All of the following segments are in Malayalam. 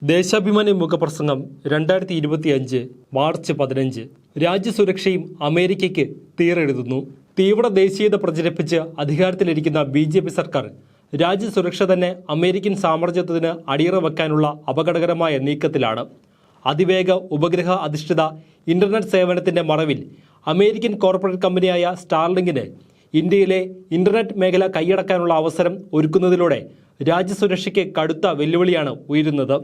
ദേശാഭിമാനി മുഖപ്രസംഗം 2025 മാർച്ച് 15. രാജ്യസുരക്ഷയും അമേരിക്കയ്ക്ക് തീരെഴുതുന്നു. തീവ്ര ദേശീയത പ്രചരിപ്പിച്ച് അധികാരത്തിലിരിക്കുന്ന BJP സർക്കാർ രാജ്യസുരക്ഷ തന്നെ അമേരിക്കൻ സാമ്രാജ്യത്വത്തിന് അടിയറ വെക്കാനുള്ള അപകടകരമായ നീക്കത്തിലാണ്. അതിവേഗ ഉപഗ്രഹ അധിഷ്ഠിത ഇന്റർനെറ്റ് സേവനത്തിന്റെ മറവിൽ അമേരിക്കൻ കോർപ്പറേറ്റ് കമ്പനിയായ സ്റ്റാർലിങ്കിന് ഇന്ത്യയിലെ ഇന്റർനെറ്റ് മേഖല കൈയടക്കാനുള്ള അവസരം ഒരുക്കുന്നതിലൂടെ രാജ്യസുരക്ഷയ്ക്ക് കടുത്ത വെല്ലുവിളിയാണ് ഉയരുന്നത്.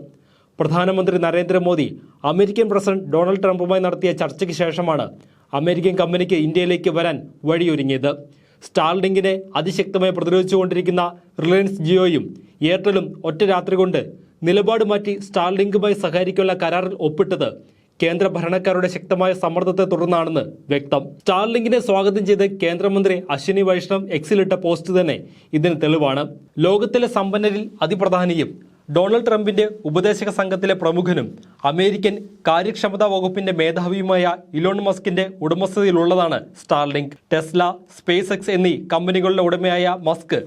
പ്രധാനമന്ത്രി നരേന്ദ്രമോദി അമേരിക്കൻ പ്രസിഡന്റ് ഡൊണാൾഡ് ട്രംപുമായി നടത്തിയ ചർച്ചയ്ക്ക് ശേഷമാണ് അമേരിക്കൻ കമ്പനിക്ക് ഇന്ത്യയിലേക്ക് വരാൻ വഴിയൊരുങ്ങിയത്. സ്റ്റാർലിങ്കിനെ അതിശക്തമായി പ്രതിരോധിച്ചുകൊണ്ടിരിക്കുന്ന റിലയൻസ് ജിയോയും എയർടെലും ഒറ്റ രാത്രി കൊണ്ട് നിലപാട് മാറ്റി സ്റ്റാർലിങ്കുമായി സഹകരിക്കാനുള്ള കരാറിൽ ഒപ്പിട്ടത് കേന്ദ്ര ഭരണക്കാരുടെ ശക്തമായ സമ്മർദ്ദത്തെ തുടർന്നാണെന്ന് വ്യക്തം. സ്റ്റാർലിങ്കിനെ സ്വാഗതം ചെയ്ത് കേന്ദ്രമന്ത്രി അശ്വിനി വൈഷ്ണവ് എക്സിലിട്ട പോസ്റ്റ് തന്നെ ഇതിന് തെളിവാണ്. ലോകത്തിലെ സമ്പന്നരിൽ അതിപ്രധാനിയും ഡൊണാൾഡ് ട്രംപിന്റെ ഉപദേശക സംഘത്തിലെ പ്രമുഖനും അമേരിക്കൻ കാര്യക്ഷമതാ വകുപ്പിന്റെ മേധാവിയുമായ ഇലോൺ മസ്കിന്റെ ഉടമസ്ഥതയിലുള്ളതാണ് സ്റ്റാർലിങ്ക്. ടെസ്ല, സ്പേസ് എക്സ് എന്നീ കമ്പനികളുടെ ഉടമയായ മസ്ക്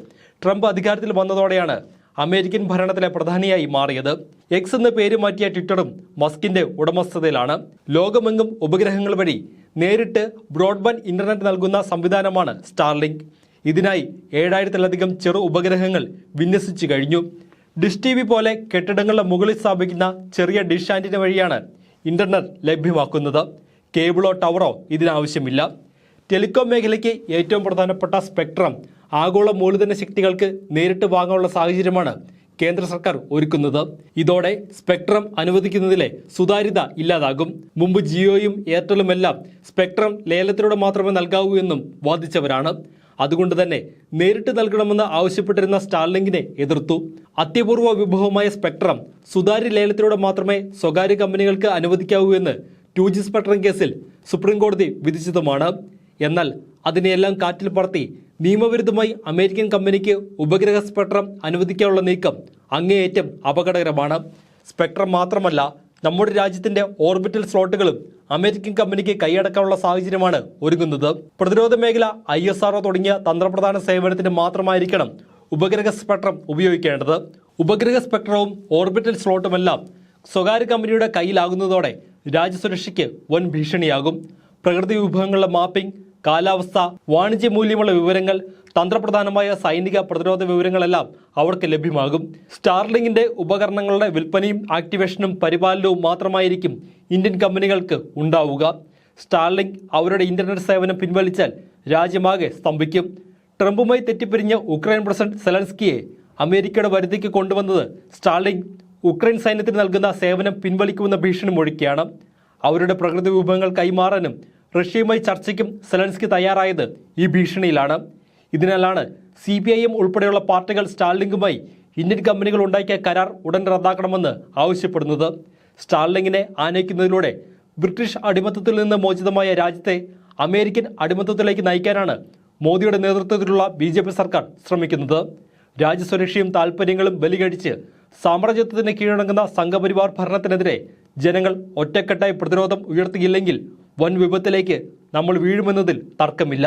ട്രംപ് അധികാരത്തിൽ വന്നതോടെയാണ് അമേരിക്കൻ ഭരണത്തിലെ പ്രധാനിയായി മാറിയത്. എക്സ് എന്ന പേര് മാറ്റിയ ട്വിറ്ററും മസ്കിന്റെ ഉടമസ്ഥതയിലാണ്. ലോകമെങ്ങും ഉപഗ്രഹങ്ങൾ വഴി നേരിട്ട് ബ്രോഡ്ബാൻഡ് ഇന്റർനെറ്റ് നൽകുന്ന സംവിധാനമാണ് സ്റ്റാർലിങ്ക്. ഇതിനായി 7000-ലധികം ചെറു ഉപഗ്രഹങ്ങൾ വിന്യസിച്ചു കഴിഞ്ഞു. ഡിഷ് TV പോലെ കെട്ടിടങ്ങളുടെ മുകളിൽ സ്ഥാപിക്കുന്ന ചെറിയ ഡിഷ് ആന്റിന വഴിയാണ് ഇന്റർനെറ്റ് ലഭ്യമാക്കുന്നത്. കേബിളോ ടവറോ ഇതിനാവശ്യമില്ല. ടെലികോം മേഖലയ്ക്ക് ഏറ്റവും പ്രധാനപ്പെട്ട സ്പെക്ട്രം ആഗോള മൂലധന ശക്തികൾക്ക് നേരിട്ട് വാങ്ങാനുള്ള സാഹചര്യമാണ് കേന്ദ്ര സർക്കാർ ഒരുക്കുന്നത്. ഇതോടെ സ്പെക്ട്രം അനുവദിക്കുന്നതിലെ സുതാര്യത ഇല്ലാതാകും. മുമ്പ് ജിയോയും എയർടെലും എല്ലാം സ്പെക്ട്രം ലേലത്തിലൂടെ മാത്രമേ നൽകാവൂ എന്നും വാദിച്ചവരാണ്. അതുകൊണ്ട് തന്നെ നേരിട്ട് നൽകണമെന്ന് ആവശ്യപ്പെട്ടിരുന്ന സ്റ്റാർലിങ്കിനെ എതിർത്തു. അത്യപൂർവ വിഭവമായ സ്പെക്ട്രം സുതാര്യ ലേലത്തിലൂടെ മാത്രമേ സ്വകാര്യ കമ്പനികൾക്ക് അനുവദിക്കാവൂ എന്ന് 2G സ്പെക്ട്രം കേസിൽ സുപ്രീം കോടതി വിധിച്ചതുമാണ്. എന്നാൽ അതിനെയെല്ലാം കാറ്റിൽ പറത്തി നിയമവിരുദ്ധമായി അമേരിക്കൻ കമ്പനിക്ക് ഉപഗ്രഹ സ്പെക്ട്രം അനുവദിക്കാനുള്ള നീക്കം അങ്ങേയറ്റം അപകടകരമാണ്. സ്പെക്ട്രം മാത്രമല്ല, നമ്മുടെ രാജ്യത്തിന്റെ ഓർബിറ്റൽ സ്ലോട്ടുകളും അമേരിക്കൻ കമ്പനിക്ക് കൈയടക്കാനുള്ള സാഹചര്യമാണ് ഒരുങ്ങുന്നത്. പ്രതിരോധ മേഖല, ISRO തുടങ്ങിയ തന്ത്രപ്രധാന സേവനത്തിന് മാത്രമായിരിക്കണം ഉപഗ്രഹ സ്പെക്ട്രം ഉപയോഗിക്കേണ്ടത്. ഉപഗ്രഹ സ്പെക്ട്രവും ഓർബിറ്റൽ സ്ലോട്ടുമെല്ലാം സ്വകാര്യ കമ്പനിയുടെ കയ്യിലാകുന്നതോടെ രാജ്യസുരക്ഷയ്ക്ക് വൻ ഭീഷണിയാകും. പ്രകൃതി വിഭവങ്ങളുടെ മാപ്പിംഗ്, കാലാവസ്ഥ, വാണിജ്യ മൂല്യമുള്ള വിവരങ്ങൾ, തന്ത്രപ്രധാനമായ സൈനിക പ്രതിരോധ വിവരങ്ങളെല്ലാം അവർക്ക് ലഭ്യമാകും. സ്റ്റാർലിങ്കിന്റെ ഉപകരണങ്ങളുടെ വിൽപ്പനയും ആക്ടിവേഷനും പരിപാലനവും മാത്രമായിരിക്കും ഇന്ത്യൻ കമ്പനികൾക്ക് ഉണ്ടാവുക. സ്റ്റാർലിങ്ക് അവരുടെ ഇന്റർനെറ്റ് സേവനം പിൻവലിച്ചാൽ രാജ്യമാകെ സ്തംഭിക്കും. ട്രംപുമായി തെറ്റിപ്പിരിഞ്ഞ ഉക്രൈൻ പ്രസിഡന്റ് സെലൻസ്കിയെ അമേരിക്കയുടെ വരുതിക്ക് കൊണ്ടുവന്നത് സ്റ്റാർലിങ്ക് ഉക്രൈൻ സൈന്യത്തിന് നൽകുന്ന സേവനം പിൻവലിക്കുമെന്ന ഭീഷണി മുഴക്കിയാണ്. അവരുടെ പ്രകൃതി വിഭവങ്ങൾ കൈമാറാനും റഷ്യയുമായി ചർച്ചയ്ക്കും സെലൻസ്കി തയ്യാറായത് ഈ ഭീഷണിയിലാണ്. ഇതിനാലാണ് CPIM ഉൾപ്പെടെയുള്ള പാർട്ടികൾ സ്റ്റാർലിങ്കുമായി ഇന്ത്യൻ കമ്പനികൾ ഉണ്ടാക്കിയ കരാർ ഉടൻ റദ്ദാക്കണമെന്ന് ആവശ്യപ്പെടുന്നത്. സ്റ്റാർലിങ്കിനെ ആനയിക്കുന്നതിലൂടെ ബ്രിട്ടീഷ് അടിമത്തത്തിൽ നിന്ന് മോചിതമായ രാജ്യത്തെ അമേരിക്കൻ അടിമത്തത്തിലേക്ക് നയിക്കാനാണ് മോദിയുടെ നേതൃത്വത്തിലുള്ള BJP സർക്കാർ ശ്രമിക്കുന്നത്. രാജ്യസുരക്ഷയും താൽപ്പര്യങ്ങളും ബലികഴിച്ച് സാമ്രാജ്യത്വത്തിന് കീഴടങ്ങുന്ന സംഘപരിവാർ ഭരണത്തിനെതിരെ ജനങ്ങൾ ഒറ്റക്കെട്ടായി പ്രതിരോധം ഉയർത്തിയില്ലെങ്കിൽ വൻ വിപത്തിലേക്ക് നമ്മൾ വീഴുമെന്നതിൽ തർക്കമില്ല.